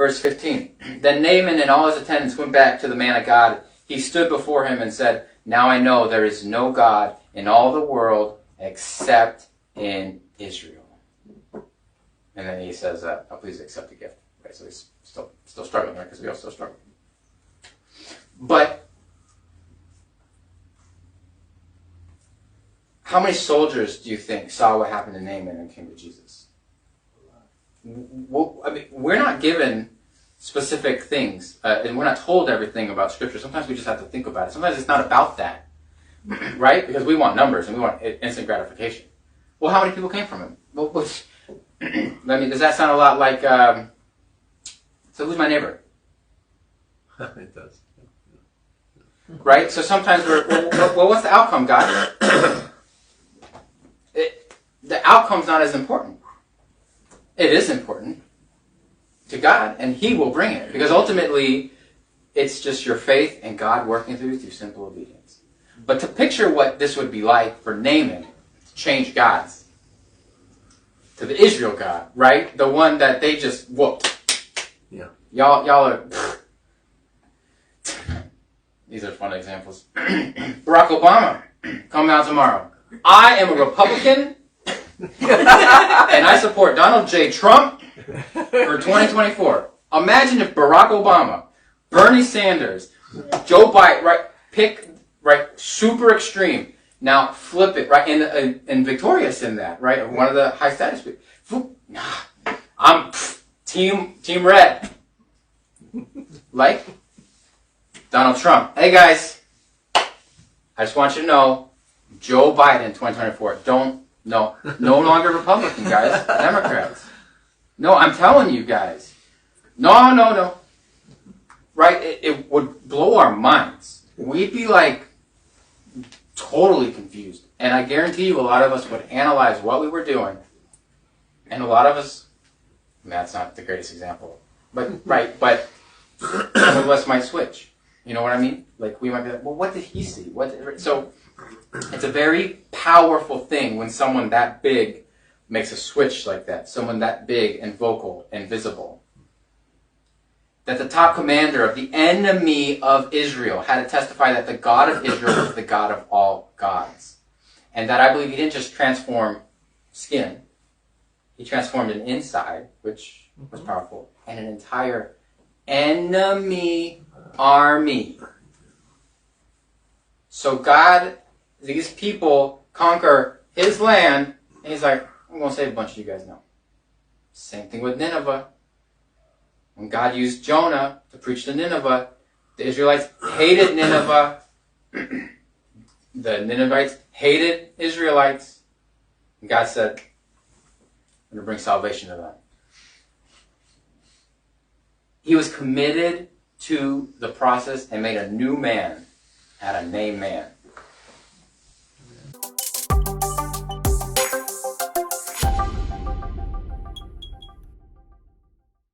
Verse 15. Then Naaman and all his attendants went back to the man of God. He stood before him and said, now I know there is no God in all the world except in Israel. And then he says, oh, please accept the gift. Right, so he's still struggling, right? Because we all still struggle. But how many soldiers do you think saw what happened to Naaman and came to Jesus? Well, I mean, we're not given specific things, and we're not told everything about Scripture. Sometimes we just have to think about it. Sometimes it's not about that, right? Because we want numbers and we want instant gratification. Well, how many people came from him? Well, I mean, does that sound a lot like, so who's my neighbor? It does. Right? So sometimes well, what's the outcome, God? The outcome's not as important. It is important to God, and He will bring it. Because ultimately, it's just your faith and God working through simple obedience. But to picture what this would be like for Naaman to change gods to the Israel God, right? The one that they just whooped. Yeah. Y'all are... These are fun examples. Barack Obama, coming out tomorrow. I am a Republican, and I support Donald J. Trump for 2024. Imagine if Barack Obama, Bernie Sanders, Joe Biden, right, super extreme. Now flip it, right, and victorious in that, right? One of the high status people. I'm team red. Like Donald Trump. Hey guys, I just want you to know, Joe Biden 2024. No longer Republican, guys. Democrats. No, I'm telling you guys. No. Right? It would blow our minds. We'd be like totally confused. And I guarantee you a lot of us would analyze what we were doing. And a lot of us, that's not the greatest example. But some of us might switch. You know what I mean? Like we might be like, well, what did he see? So it's a very powerful thing when someone that big makes a switch like that. Someone that big and vocal and visible. That the top commander of the enemy of Israel had to testify that the God of Israel was the God of all gods. And that I believe he didn't just transform skin. He transformed an inside, which was powerful, and an entire enemy army. So God, these people conquer his land, and he's like, I'm going to save a bunch of you guys now. Same thing with Nineveh. When God used Jonah to preach to Nineveh, the Israelites hated Nineveh. The Ninevites hated Israelites. And God said, I'm going to bring salvation to them. He was committed to the process and made a new man out of named man.